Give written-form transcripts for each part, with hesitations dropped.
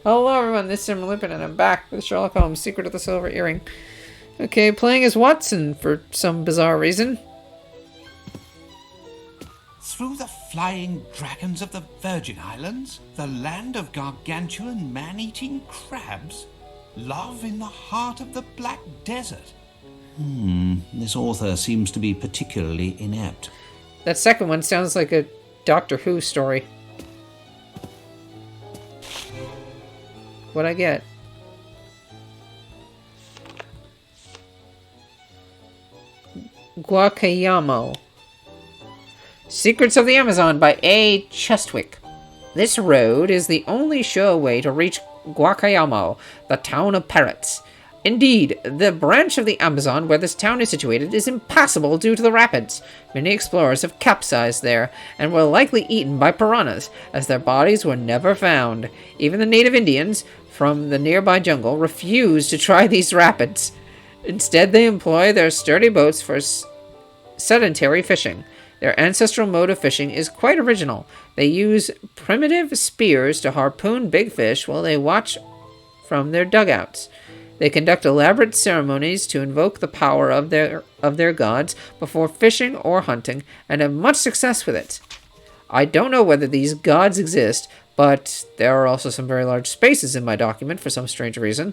Hello everyone, this is Sim Lippin and I'm back with Sherlock Holmes, Secret of the Silver Earring. Okay, playing as Watson for some bizarre reason. Through the flying dragons of the Virgin Islands, the land of gargantuan man-eating crabs, love in the heart of the Black Desert. This author seems to be particularly inept. That second one sounds like a Doctor Who story. What'd I get? Guacayamo. Secrets of the Amazon by A. Chestwick. This road is the only sure way to reach Guacayamo, the town of parrots. Indeed, the branch of the Amazon where this town is situated is impassable due to the rapids. Many explorers have capsized there, and were likely eaten by piranhas, as their bodies were never found. Even the native Indians from the nearby jungle refuse to try these rapids. Instead, they employ their sturdy boats for sedentary fishing. Their ancestral mode of fishing is quite original. They use primitive spears to harpoon big fish while they watch from their dugouts. They conduct elaborate ceremonies to invoke the power of their gods before fishing or hunting, and have much success with it. I don't know whether these gods exist, but there are also some very large spaces in my document for some strange reason.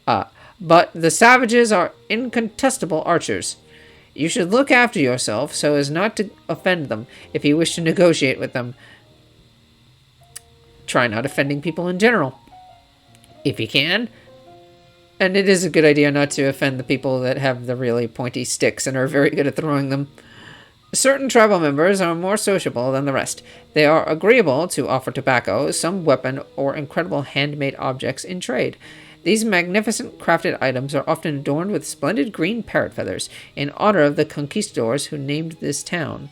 But the savages are incontestable archers. You should look after yourself so as not to offend them if you wish to negotiate with them. Try not offending people in general, if you can. And it is a good idea not to offend the people that have the really pointy sticks and are very good at throwing them. Certain tribal members are more sociable than the rest. They are agreeable to offer tobacco, some weapon, or incredible handmade objects in trade. These magnificent crafted items are often adorned with splendid green parrot feathers in honor of the conquistadors who named this town.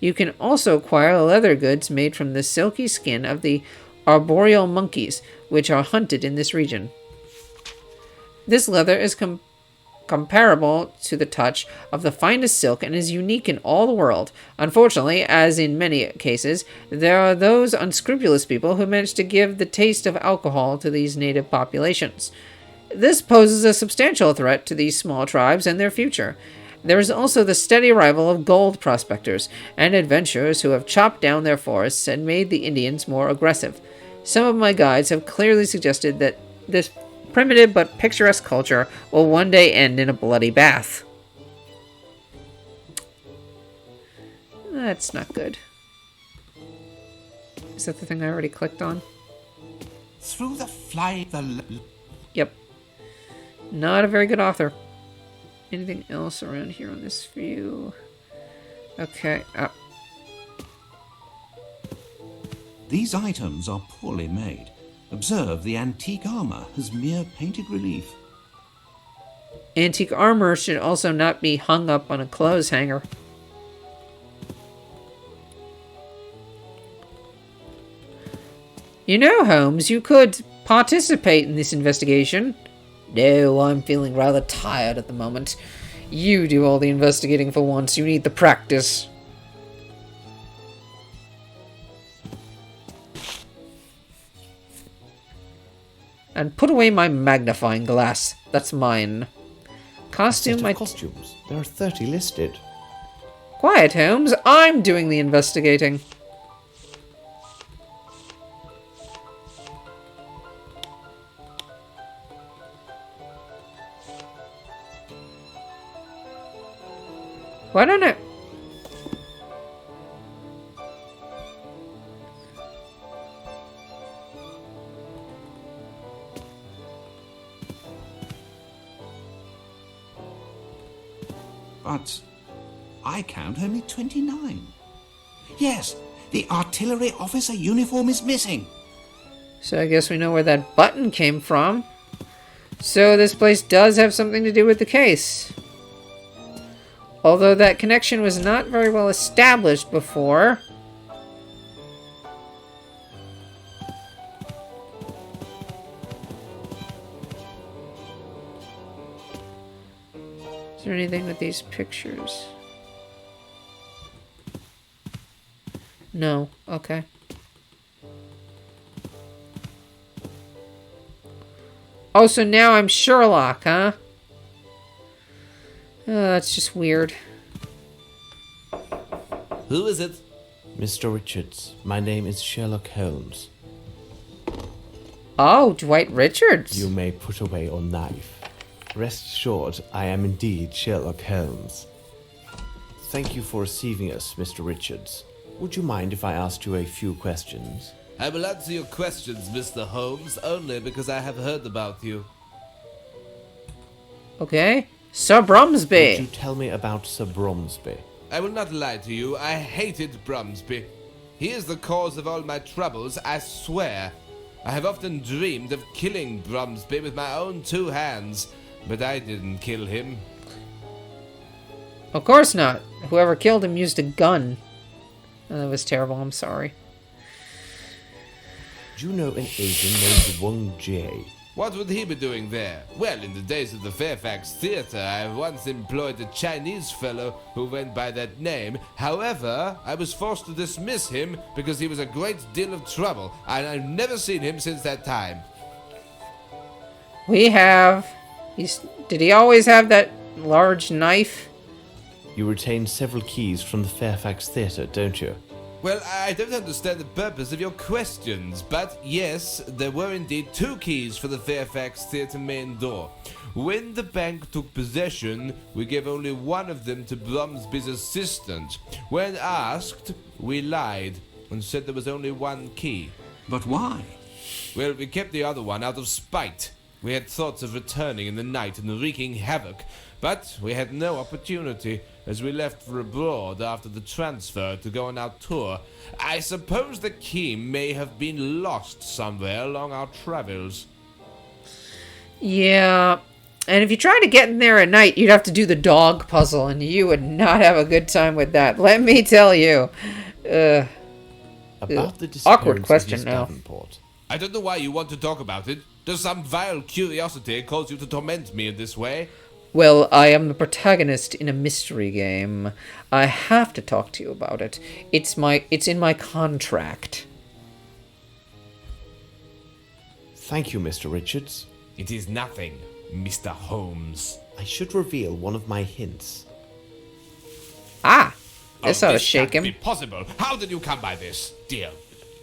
You can also acquire leather goods made from the silky skin of the arboreal monkeys, which are hunted in this region. This leather is comparable to the touch of the finest silk and is unique in all the world. Unfortunately, as in many cases, there are those unscrupulous people who manage to give the taste of alcohol to these native populations. This poses a substantial threat to these small tribes and their future. There is also the steady arrival of gold prospectors and adventurers who have chopped down their forests and made the Indians more aggressive. Some of my guides have clearly suggested that this primitive but picturesque culture will one day end in a bloody bath. That's not good. Is that the thing I already clicked on? Through the Yep. Not a very good author. Anything else around here on this view? Okay. These items are poorly made. Observe the antique armor as mere painted relief. Antique armor should also not be hung up on a clothes hanger. You know, Holmes, you could participate in this investigation. No, I'm feeling rather tired at the moment. You do all the investigating for once. You need the practice. And put away my magnifying glass. That's mine. Costume. Costumes. There are 30 listed. Quiet, Holmes. I'm doing the investigating. Why don't I... But I count only 29. Yes, the artillery officer uniform is missing. So I guess we know where that button came from. So this place does have something to do with the case. Although that connection was not very well established before. Is there anything with these pictures? No. Okay. Oh, so now I'm Sherlock, huh? That's just weird. Who is it? Mr. Richards, my name is Sherlock Holmes. Oh, Dwight Richards. You may put away your knife. Rest assured, I am indeed Sherlock Holmes. Thank you for receiving us, Mr. Richards. Would you mind if I asked you a few questions? I will answer your questions, Mr. Holmes, only because I have heard about you. Okay. Sir Would Bromsby. you tell me about Sir Bromsby? I will not lie to you, I hated Bromsby. He is the cause of all my troubles, I swear. I have often dreamed of killing Bromsby with my own 2 hands, but I didn't kill him. Of course not. Whoever killed him used a gun. That was terrible. I'm sorry. Do you know an agent named Wang J? What would he be doing there? Well, in the days of the Fairfax Theatre, I once employed a Chinese fellow who went by that name. However, I was forced to dismiss him because he was a great deal of trouble, and I've never seen him since that time. We have... Did he always have that large knife? You retain several keys from the Fairfax Theatre, don't you? Well, I don't understand the purpose of your questions, but yes, there were indeed 2 keys for the Fairfax Theatre main door. When the bank took possession, we gave only one of them to Bromsby's assistant. When asked, we lied and said there was only 1 key. But why? Well, we kept the other one out of spite. We had thoughts of returning in the night and wreaking havoc, but we had no opportunity, as we left for abroad after the transfer to go on our tour. I suppose the key may have been lost somewhere along our travels. Yeah. And if you try to get in there at night, you'd have to do the dog puzzle, and you would not have a good time with that. Let me tell you. About the disappearance Awkward of question Miss now. Davenport. I don't know why you want to talk about it. Does some vile curiosity cause you to torment me in this way? Well, I am the protagonist in a mystery game. I have to talk to you about it. It's in my contract. Thank you, Mr. Richards. It is nothing, Mr. Holmes. I should reveal one of my hints. Ah! This ought to this shake can't him. be possible. How did you come by this? Dear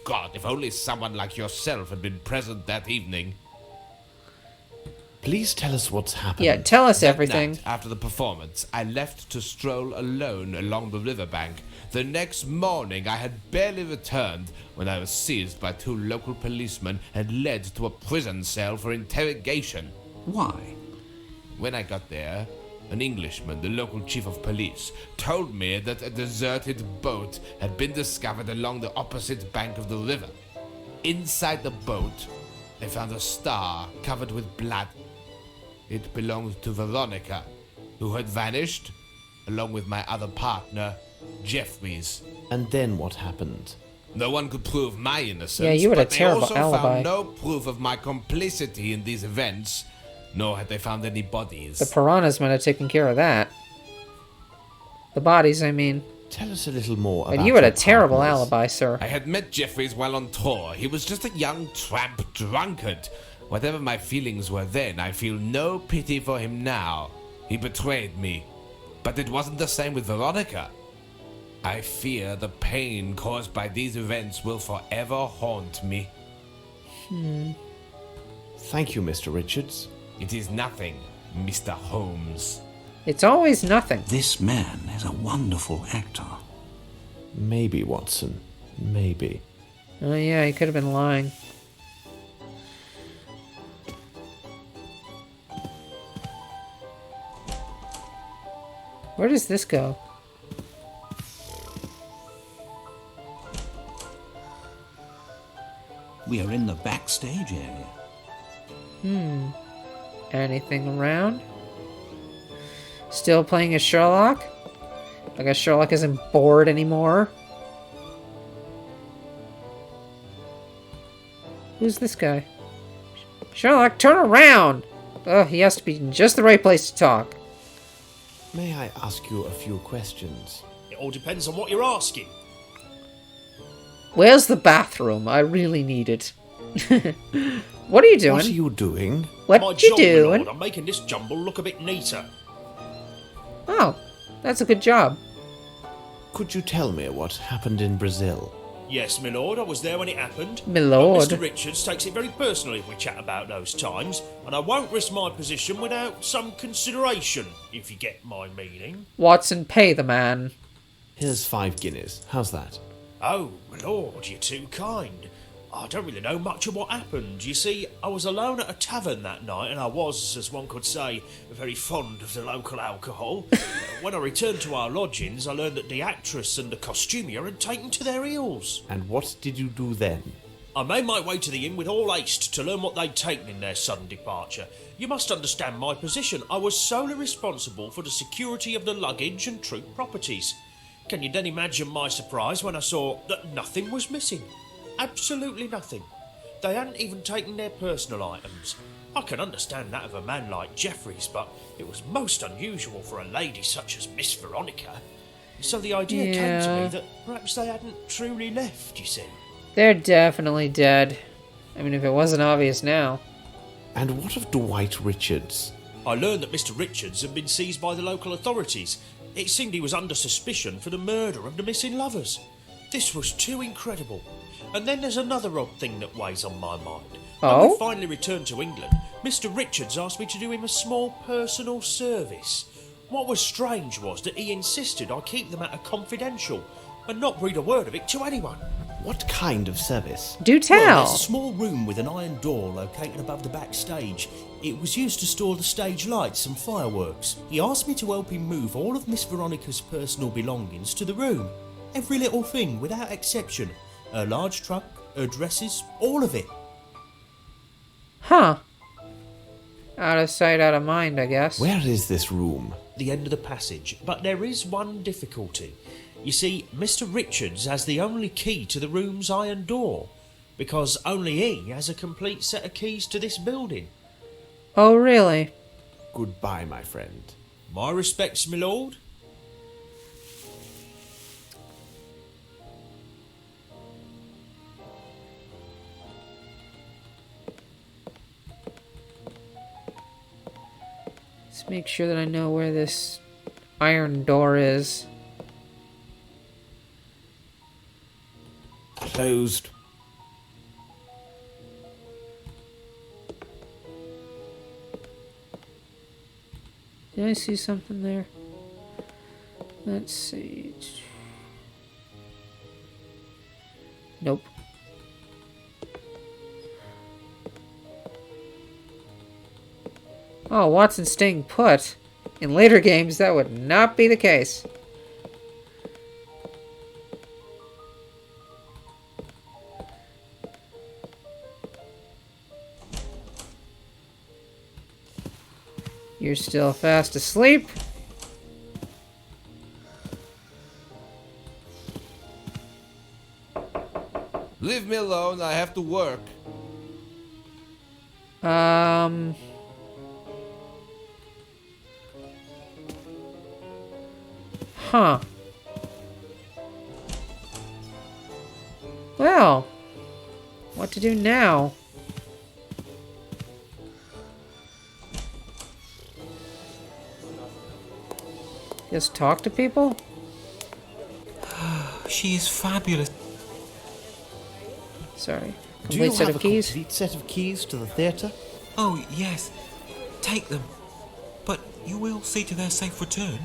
God, if only someone like yourself had been present that evening. Please tell us what's happened. Yeah, tell us That everything. night, after the performance, I left to stroll alone along the riverbank. The next morning, I had barely returned when I was seized by 2 local policemen and led to a prison cell for interrogation. Why? When I got there, an Englishman, the local chief of police, told me that a deserted boat had been discovered along the opposite bank of the river. Inside the boat, they found a star covered with blood. It belonged to Veronica, who had vanished, along with my other partner, Jeffries. And then what happened? No one could prove my innocence, Yeah, you had a but they terrible also alibi. found no proof of my complicity in these events, nor had they found any bodies. The piranhas might have taken care of that. The bodies, I mean. Tell us a little more about And you had a your terrible partners. alibi, sir. I had met Jeffries while on tour. He was just a young tramp drunkard. Whatever my feelings were then, I feel no pity for him now. He betrayed me. But it wasn't the same with Veronica. I fear the pain caused by these events will forever haunt me. Thank you, Mr. Richards. It is nothing, Mr. Holmes. It's always nothing. This man is a wonderful actor. Maybe, Watson. Maybe. Oh yeah, he could have been lying. Where does this go? We are in the backstage area. Anything around? Still playing as Sherlock? I guess Sherlock isn't bored anymore. Who's this guy? Sherlock, turn around! Oh, he has to be in just the right place to talk. May I ask you a few questions? It all depends on what you're asking. Where's the bathroom? I really need it. What are you doing? What are you doing? What My you job, my doing? lord. I'm making this jumble look a bit neater. Oh, that's a good job. Could you tell me what happened in Brazil? Yes, my lord, I was there when it happened. My lord. But Mr. Richards takes it very personally if we chat about those times, and I won't risk my position without some consideration, if you get my meaning. Watson, pay the man. Here's 5 guineas. How's that? Oh, my lord, you're too kind. I don't really know much of what happened. You see, I was alone at a tavern that night, and I was, as one could say, very fond of the local alcohol. When I returned to our lodgings, I learned that the actress and the costumier had taken to their heels. And what did you do then? I made my way to the inn with all haste to learn what they'd taken in their sudden departure. You must understand my position. I was solely responsible for the security of the luggage and troop properties. Can you then imagine my surprise when I saw that nothing was missing? Absolutely nothing. They hadn't even taken their personal items. I can understand that of a man like Jeffries, but it was most unusual for a lady such as Miss Veronica. So the idea came to me that perhaps they hadn't truly left, you see. They're definitely dead. I mean, if it wasn't obvious now. And what of Dwight Richards? I learned that Mr. Richards had been seized by the local authorities. It seemed he was under suspicion for the murder of the missing lovers. This was too incredible. And then there's another odd thing that weighs on my mind. When we finally returned to England, Mr. Richards asked me to do him a small personal service. What was strange was that he insisted I keep the matter confidential and not breathe a word of it to anyone. What kind of service? Do tell. Well, there's a small room with an iron door located above the backstage. It was used to store the stage lights and fireworks. He asked me to help him move all of Miss Veronica's personal belongings to the room. Every little thing, without exception. Her large trunk, her dresses, all of it. Huh. Out of sight, out of mind, I guess. Where is this room? The end of the passage. But there is one difficulty. You see, Mr. Richards has the only key to the room's iron door, because only he has a complete set of keys to this building. Oh, really? Goodbye, my friend. My respects, my lord. Let's make sure that I know where this iron door is. Closed. Did I see something there? Let's see. Nope. Oh, Watson's staying put. In later games, that would not be the case. You're still fast asleep. Leave me alone, I have to work. Huh. Well, what to do now? Just talk to people? She is fabulous. Sorry. Do you Complete set have of a keys? complete set of keys to the theatre? Oh, yes. Take them. But you will see to their safe return.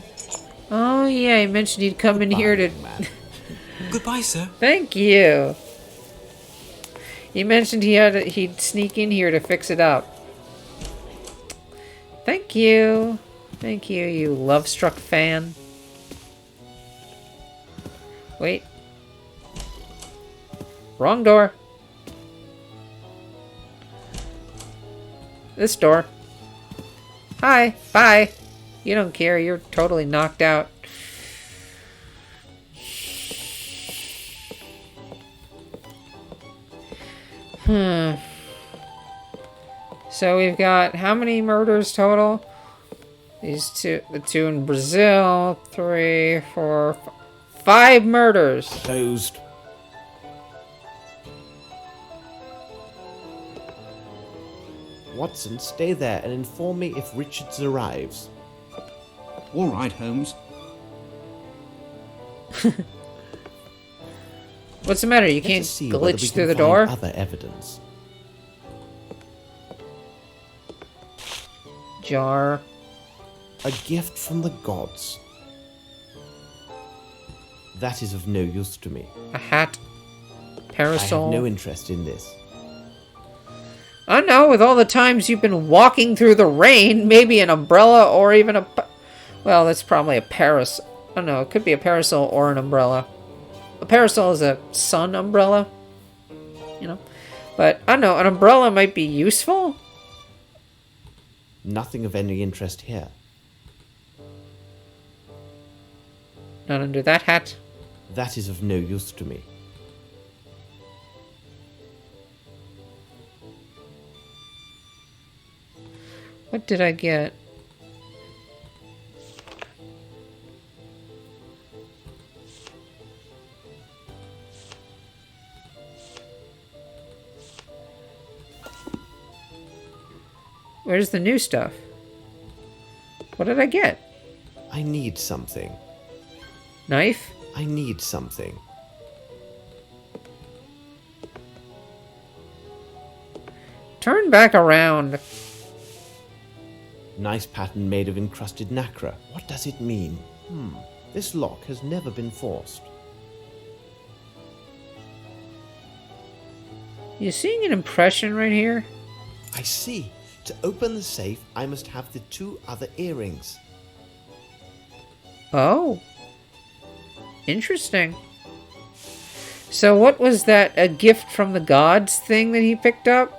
Oh, yeah, he mentioned he'd come in here to... Goodbye, sir. Thank you. He mentioned he'd sneak in here to fix it up. Thank you. Thank you, you love-struck fan. Wait. Wrong door. This door. Hi. Bye. You don't care. You're totally knocked out. So we've got how many murders total? These two, the two in Brazil, 3, 4, 5 murders. Closed. Watson, stay there and inform me if Richards arrives. All right, Holmes. What's the matter? You Let can't us see whether we glitch can through the find door? Other evidence. Jar. A gift from the gods. That is of no use to me. A hat. I Parasol. have no interest in this. I know, with all the times you've been walking through the rain, maybe an umbrella or even a... Well, that's probably a parasol. Oh no, it could be a parasol or an umbrella. A parasol is a sun umbrella. You know? But, I don't know, an umbrella might be useful? Nothing of any interest here. Not under that hat. That is of no use to me. What did I get? Where's the new stuff? What did I get? I need something. Knife? I need something. Turn back around. Nice pattern made of encrusted nacre. What does it mean? This lock has never been forced. You seeing an impression right here? I see. To open the safe, I must have the 2 other earrings. Oh. Interesting. So what was that, a gift from the gods thing that he picked up?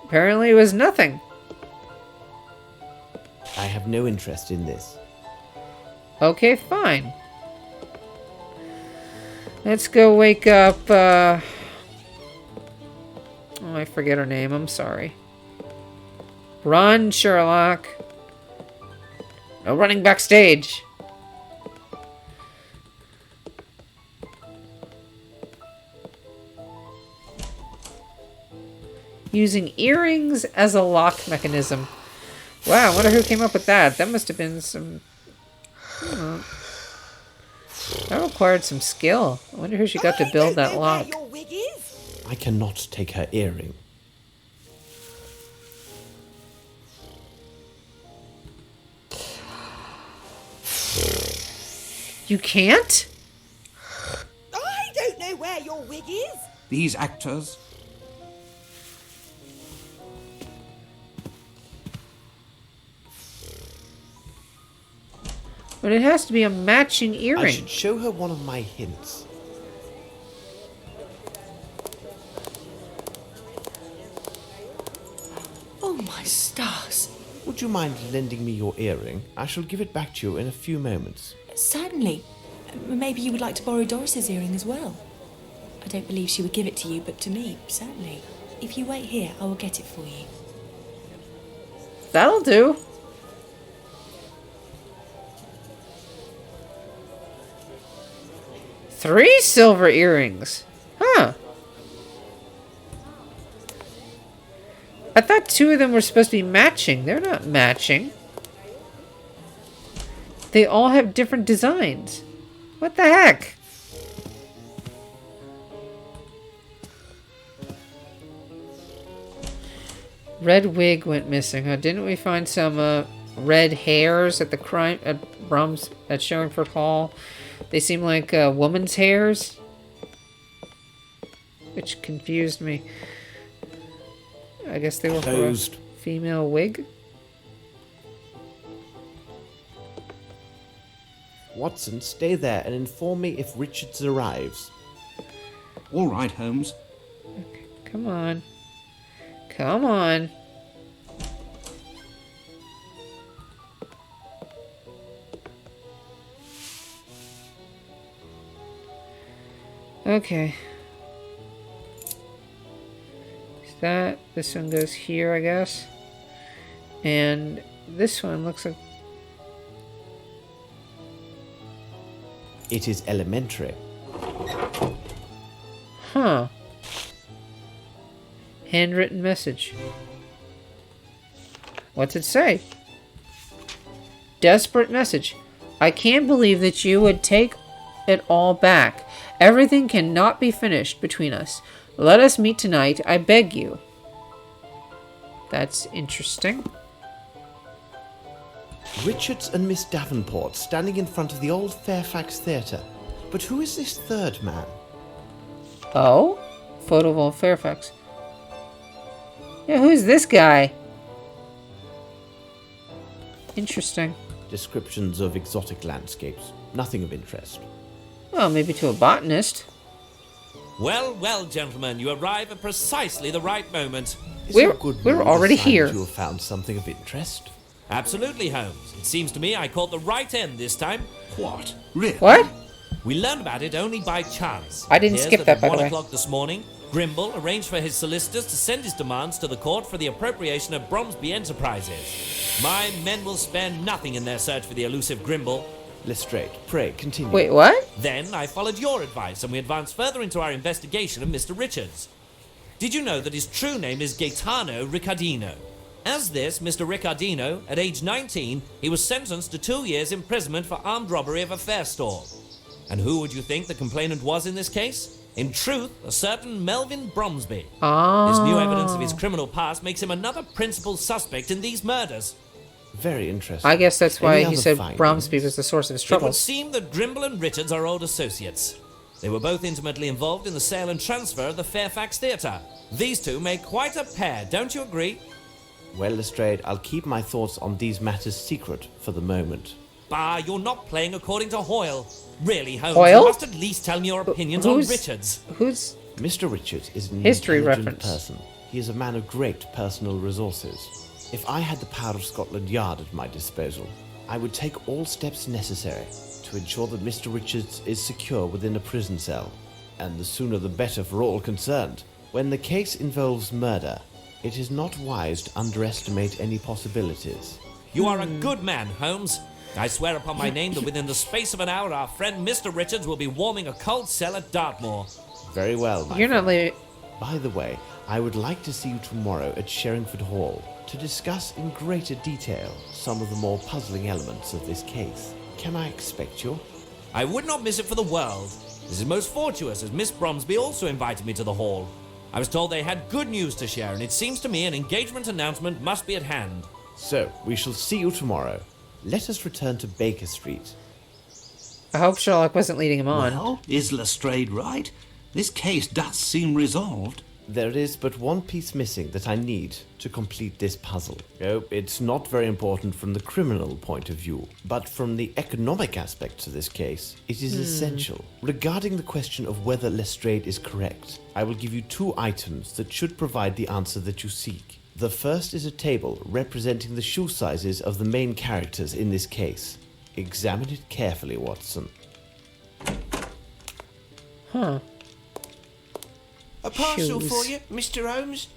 Apparently it was nothing. I have no interest in this. Okay, fine. Let's go wake up, oh, I forget her name, I'm sorry. Run, Sherlock. No running backstage. Using earrings as a lock mechanism. Wow, I wonder who came up with that. That must have been some... that required some skill. I wonder who she got to build that lock. Your wig is. I cannot take her earring. You can't? I don't know where your wig is. These actors, But it has to be a matching I earring. should show her one of my hints. Oh my stars. Would you mind lending me your earring? I shall give it back to you in a few moments. Certainly. Maybe you would like to borrow Doris's earring as well. I don't believe she would give it to you, but to me, certainly. If you wait here, I will get it for you. That'll do. Three silver earrings. Huh. I thought 2 of them were supposed to be matching. They're not matching. They all have different designs. What the heck? Red wig went missing, huh? Didn't we find some red hairs at the crime at Sherringford Hall? They seem like woman's hairs, which confused me. I guess they were Closed. for a female wig. Watson, stay there and inform me if Richards arrives. all right, Holmes. Come on. Come on. Okay. This one goes here, I guess. And this one looks like... It is elementary. Huh. Handwritten message. What's it say? Desperate message. I can't believe that you would take it all back. Everything cannot be finished between us. Let us meet tonight, I beg you. That's interesting. Richards and Miss Davenport standing in front of the old Fairfax Theatre. But who is this third man? Oh? Photo of old Fairfax. Yeah, who's this guy? Interesting. Descriptions of exotic landscapes. Nothing of interest. Well, maybe to a botanist. Well, well, gentlemen, you arrive at precisely the right moment. We're mood already a sign here. that you have found something of interest. Absolutely, Holmes. It seems to me I caught the right end this time. What? Really? What? We learned about it only by chance. I didn't Here's skip that, by at the 1 way. o'clock this morning, Grimble arranged for his solicitors to send his demands to the court for the appropriation of Bromsby Enterprises. My men will spare nothing in their search for the elusive Grimble. Lestrade, pray continue. Wait, what? Then I followed your advice and we advanced further into our investigation of Mr. Richards. Did you know that his true name is Gaetano Riccardino? As this, Mr. Riccardino, at age 19, he was sentenced to 2 years imprisonment for armed robbery of a fair store. And who would you think the complainant was in this case? In truth, a certain Melvin Bromsby. This new evidence of his criminal past makes him another principal suspect in these murders. Very interesting. I guess that's why Any he other said findings? Bromsby was the source of his It would troubles. seem that Grimble and Richards are old associates. They were both intimately involved in the sale and transfer of the Fairfax Theatre. These two make quite a pair, don't you agree? Well, Lestrade, I'll keep my thoughts on these matters secret for the moment. Bah, you're not playing according to Hoyle. Really, Holmes, Hoyle? you must at least tell me your opinions on Richards. Who's... Mr. Richards is an History intelligent reference. person. He is a man of great personal resources. If I had the power of Scotland Yard at my disposal, I would take all steps necessary to ensure that Mr. Richards is secure within a prison cell. And the sooner the better for all concerned. When the case involves murder, it is not wise to underestimate any possibilities. You are a good man, Holmes. I swear upon my name that within the space of an hour our friend Mr. Richards will be warming a cold cell at Dartmoor. Very well, my You're not friend. leaving... By the way, I would like to see you tomorrow at Sherringford Hall to discuss in greater detail some of the more puzzling elements of this case. Can I expect you? I would not miss it for the world. This is most fortuitous, as Miss Bromsby also invited me to the hall. I was told they had good news to share, and it seems to me an engagement announcement must be at hand. So, we shall see you tomorrow. Let us return to Baker Street. I hope Sherlock wasn't leading him on. Well, is Lestrade right? This case does seem resolved. There is but one piece missing that I need to complete this puzzle. Oh, it's not very important from the criminal point of view, but from the economic aspects of this case, it is essential. Regarding the question of whether Lestrade is correct, I will give you 2 items that should provide the answer that you seek. The first is a table representing the shoe sizes of the main characters in this case. Examine it carefully, Watson. Huh. A parcel Shoes. for you, Mr. Holmes?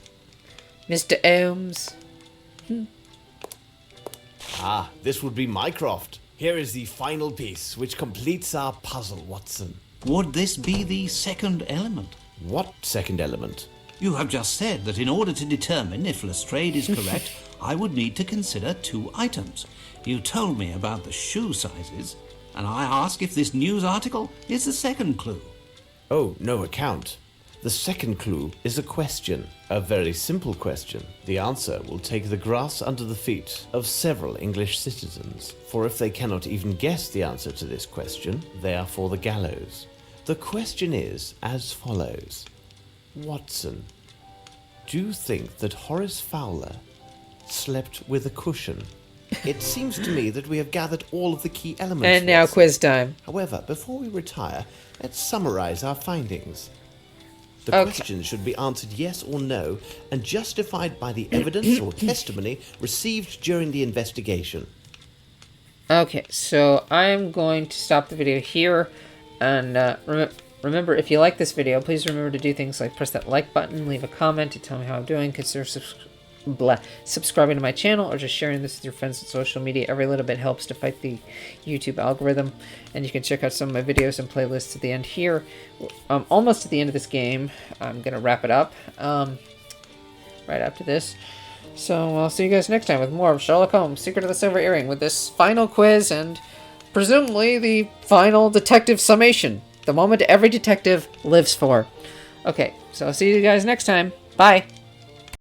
Mr. Holmes. Ah, this would be Mycroft. Here is the final piece, which completes our puzzle, Watson. Would this be the second element? What second element? You have just said that in order to determine if Lestrade is correct, I would need to consider 2 items. You told me about the shoe sizes, and I ask if this news article is the second clue. Oh, no account. The second clue is a question, a very simple question. The answer will take the grass under the feet of several English citizens, for if they cannot even guess the answer to this question, they are for the gallows. The question is as follows. Watson, do you think that Horace Fowler slept with a cushion? It seems to me that we have gathered all of the key elements. And now Watson. quiz time. However, before we retire, let's summarize our findings. The Okay. questions should be answered yes or no and justified by the evidence or testimony received during the investigation. Okay, so I'm going to stop the video here. And remember, if you like this video, please remember to do things like press that like button, leave a comment to tell me how I'm doing, consider subscribing to my channel, or just sharing this with your friends on social media. Every little bit helps to fight the YouTube algorithm. And you can check out some of my videos and playlists at the end here. Almost at the end of this game. I'm going to wrap it up. right after this. So I'll see you guys next time with more of Sherlock Holmes, Secret of the Silver Earring, with this final quiz and presumably the final detective summation. The moment every detective lives for. Okay, so I'll see you guys next time. Bye!